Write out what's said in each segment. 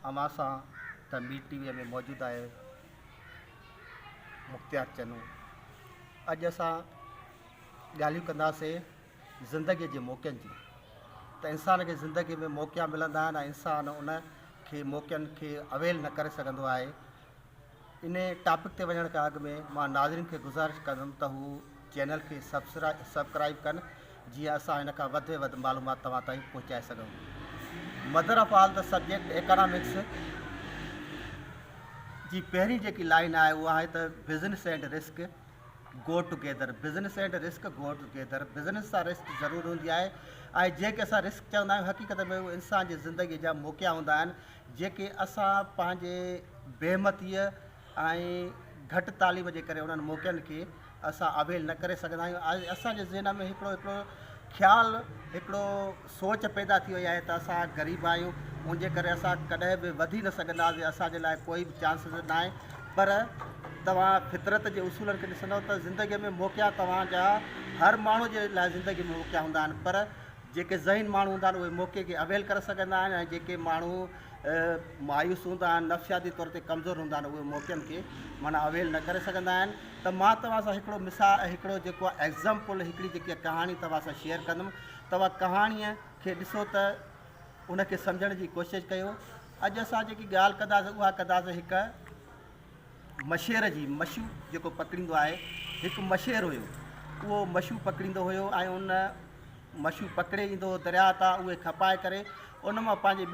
अमां सां त मी टीवीअ में मौजूदु आहे मुख़्तियार चनू। अॼु असां ॻाल्हियूं कंदासीं ज़िंदगीअ जे मौक़नि जी। त इंसान खे ज़िंदगी में मौक़ा मिलंदा आहिनि ऐं इंसान उन खे मौक़नि खे अवेल न करे सघंदो आहे। इन टॉपिक ते वञण खां अॻु में मां नाज़रीन खे गुज़ारिश कंदुमि त हू चैनल खे सब्सक्राइब कनि, जीअं असां हिन खां वधि में वधि मालूमात तव्हां ताईं पहुचाए सघूं। Mother of all the subject economics जी पहिरीं जेकी लाइन आहे उहा आहे त business and risk go together. Business and risk go together. Business सां रिस्क ज़रूरु हूंदी आहे ऐं जेके असां रिस्क चवंदा आहियूं हक़ीक़त में उहे इंसान जी ज़िंदगीअ जा मौक़ा हूंदा आहिनि जेके असां पंहिंजे बेहिमतीअ ऐं घटि तालीम जे करे उन्हनि मौक़नि खे असां अवेल न करे सघंदा आहियूं। असांजे ज़हन में हिकिड़ो ख़्यालु, हिकिड़ो सोच पैदा थी वई आहे त असां ग़रीब आहियूं, उनजे करे असां कॾहिं बि वधी न सघंदासीं, असांजे लाइ कोई बि चांसिस न आहे। पर तव्हां फितरत जे उसूलनि खे ॾिसंदव त ज़िंदगीअ में मौक़ा तव्हांजा हर माण्हू जे लाइ ज़िंदगी में मौक़ा हूंदा आहिनि, पर जेके ज़हीन माण्हू हूंदा आहिनि उहे मौक़े खे अवेल करे सघंदा आहिनि ऐं जेके माण्हू मायूस हूंदा आहिनि, नफ़्सियाती तौर ते कमज़ोर हूंदा आहिनि, उहे मौक़नि खे माना अवेल न करे सघंदा आहिनि। त मां तव्हां सां हिकिड़ो मिसाल, हिकिड़ो जेको आहे एग्ज़ाम्पल, हिकिड़ी जेकी कहाणी तव्हां सां शेयर कंदुमि। तव्हां कहाणीअ खे ॾिसो त उनखे सम्झण जी कोशिशि कयो। अॼु असां जेकी ॻाल्हि कंदासीं उहा कंदासीं हिकु मछेर जी। मछू जेको पकड़ींदो आहे, हिकु मछेर हुयो, उहो मछू पकड़ींदो हुयो ऐं उन मछू पकड़े ईंदो दरिया तां, उहे खपाए करे उन मां पंहिंजे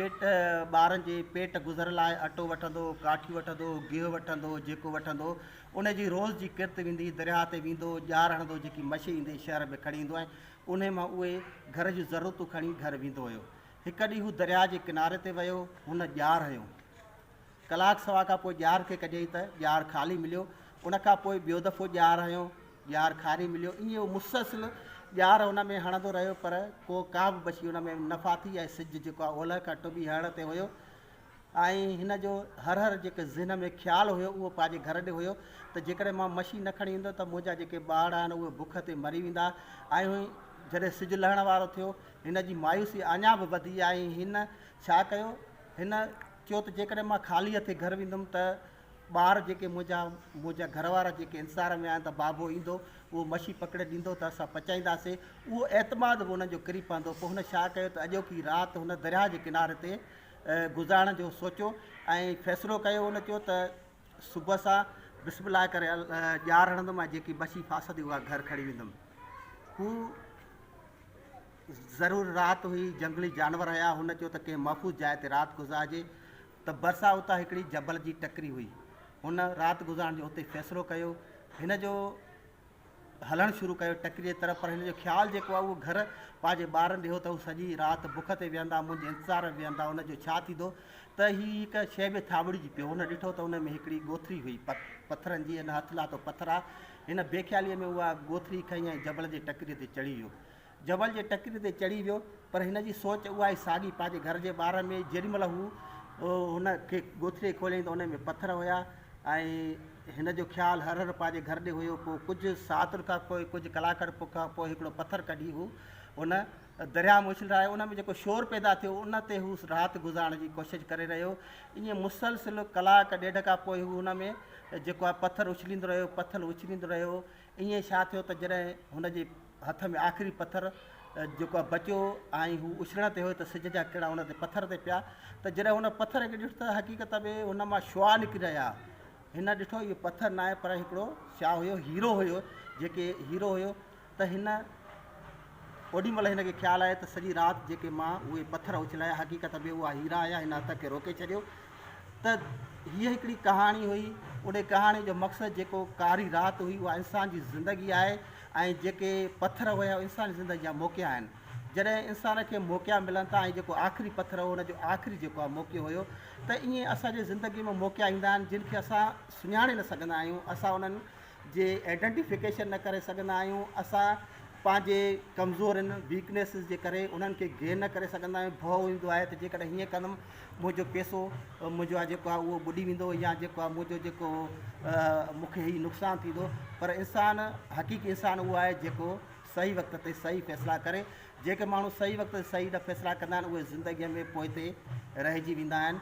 ॿारनि जे पेट गुज़र लाइ अटो वठंदो, काठियूं वठंदो, गिहु वठंदो, जेको वठंदो उन जी रोज़ जी किरत वेंदी, दरिया ते वेंदो, ॼार हणंदो, जेकी मछी ईंदी शहर में खणी ईंदो ऐं उन मां उहे घर जूं ज़रूरतूं खणी घर वेंदो हुयो। हिकु ॾींहुं हू दरिया जे किनारे ते वियो, हुन ॼार हयो, कलाक सवा खां पोइ ॼार खे कढियईं त ॼार ख़ाली मिलियो। उनखां पोइ ॿियो दफ़ो ॼार हयो, ॼार ख़ाली मिलियो। ईअं मुसलसिल ॼार हुन में हणंदो रहियो, पर का बि बची हुन में न फाथी ऐं सिज जेको आहे ओलह खां टुॿी हण ते हुयो ऐं हिन जो हर जेके ज़हन में ख़्यालु हुयो उहो पंहिंजे घर ॾे हुयो त जेकॾहिं मां मछी न खणी ईंदो त मुंहिंजा जेके ॿार आहिनि उहे बुख ते मरी वेंदा। ऐं जॾहिं सिजु लहण वारो थियो, हिन जी मायूसी अञा बि वधी ऐं हिन छा कयो, हिन चयो त जेकॾहिं मां ख़ाली हथे घर वेंदुमि त ॿार जेके मुंहिंजा घरवारा जेके इंतज़ार में आहिनि त बाबो ईंदो, उहो मछी पकड़े ॾींदो त असां पचाईंदासीं। उहो एतमाद बि उन्हनि जो किरी पवंदो। पोइ हुन छा कयो त अॼोकी राति हुन दरिया जे किनारे ते गुज़ारण जो सोचियो ऐं फ़ैसिलो कयो। हुन चयो त सुबुह सां बिस्मिल्लाह करे ॼार हणंदुमि ऐं जेकी मछी फासंदी उहा घर खणी वेंदुमि। हू ज़रूरु राति हुई, जंगली जानवर हुया। हुन चयो त कंहिं महफ़ूज़ जाइ ते राति गुज़ारिजे। त बरसा उतां हिकिड़ी जबल जी टकरी हुई, हुन राति गुज़ारण जो हुते फ़ैसिलो कयो। हिन जो हलणु शुरू कयो टकरीअ तरफ़, पर हिन जो ख़्यालु जेको आहे उहो घर पंहिंजे ॿारनि ॾियो त हू सॼी राति बुख ते वेहंदा, मुंहिंजे इंतज़ार में वेहंदा। हुनजो छा थींदो त हीअ हिकु शइ में थाॿड़िजी पियो। हुन ॾिठो त हुन में हिकिड़ी ॻोथरी हुई पथरनि जी, हिन हथु लाथो पथर आहे। हिन बेख़्यालीअ में उहा ॻोथरी खईं ऐं जबल जे टकरीअ ते चढ़ी वियो। जबल जे टकरीअ ते चढ़ी वियो, पर हिन जी सोच उहा ई साॻी पंहिंजे घर जे ॿारनि में। जेॾीमहिल हू हुन खे ॻोथरी खोलियईं त उन में पथर हुया ऐं हिन जो ख़्यालु हर पंहिंजे घर ॾे हुयो। पोइ कुझु सातुनि खां पोइ, कुझु कलाकनि खां पोइ हिकिड़ो पथर कढी हू हुन दरिया में उछलायो। उन में जेको शोर पैदा थियो उन ते हू राति गुज़ारण जी कोशिशि करे रहियो। ईअं मुसलसिल कलाक ॾेढ खां पोइ हू हुन में जेको आहे पथर उछलींदो रहियो, पथर उछलींदो रहियो। ईअं छा थियो त जॾहिं हुनजे हथ में आख़िरी पथर जेको आहे बचियो ऐं हू उछलण ते हुयो त सिज जा किड़ा हुन ते पथर ते पिया, त जॾहिं हुन पथर खे ॾिठो त हक़ीक़त में हुन मां शुआ निकिरी रहिया। हिन ॾिठो इहो पथर न आहे, पर हिकिड़ो छा हुयो, हीरो हुयो। जेके हीरो हुयो त हिन ओॾीमहिल हिनखे ख़्यालु आहे त सॼी राति जेके मां उहे पथर उछलाया हक़ीक़त में उहा हीरा आया। हिन हथ खे रोके छॾियो। त हीअ हिकिड़ी कहाणी हुई। उन कहाणी जो मक़सदु जेको कारी राति हुई उहा इंसान जी ज़िंदगी आहे ऐं जेके पथर हुया इंसान जी ज़िंदगी जा मौक़ा आहिनि। जॾहिं इंसान खे मौक़ा मिलनि था ऐं जेको आख़िरी पथर हो हुनजो आख़िरी जेको आहे मौक़ो हुयो, त ईअं असांजे ज़िंदगी में मौक़ा ईंदा आहिनि जिन खे असां सुञाणे न सघंदा आहियूं। असां उन्हनि जे आइडेंटिफिकेशन न करे सघंदा आहियूं। असां पंहिंजे कमज़ोरनि वीकनेसिस जे करे उन्हनि खे गेन न करे सघंदा आहियूं। भउ ईंदो आहे त जेकॾहिं हीअं कंदुमि मुंहिंजो पैसो मुंहिंजो आहे जेको आहे उहो ॿुॾी वेंदो, या जेको आहे मुंहिंजो जेको मूंखे हीउ नुक़सानु थींदो। पर इंसान, हक़ीक़ी इंसान उहो आहे जेको सही वक़्त ते सही फ़ैसिला करे। जेके माण्हू सही वक़्त ते सही न फ़ैसिला कंदा आहिनि उहे ज़िंदगीअ में पोइ ते रहिजी वेंदा आहिनि।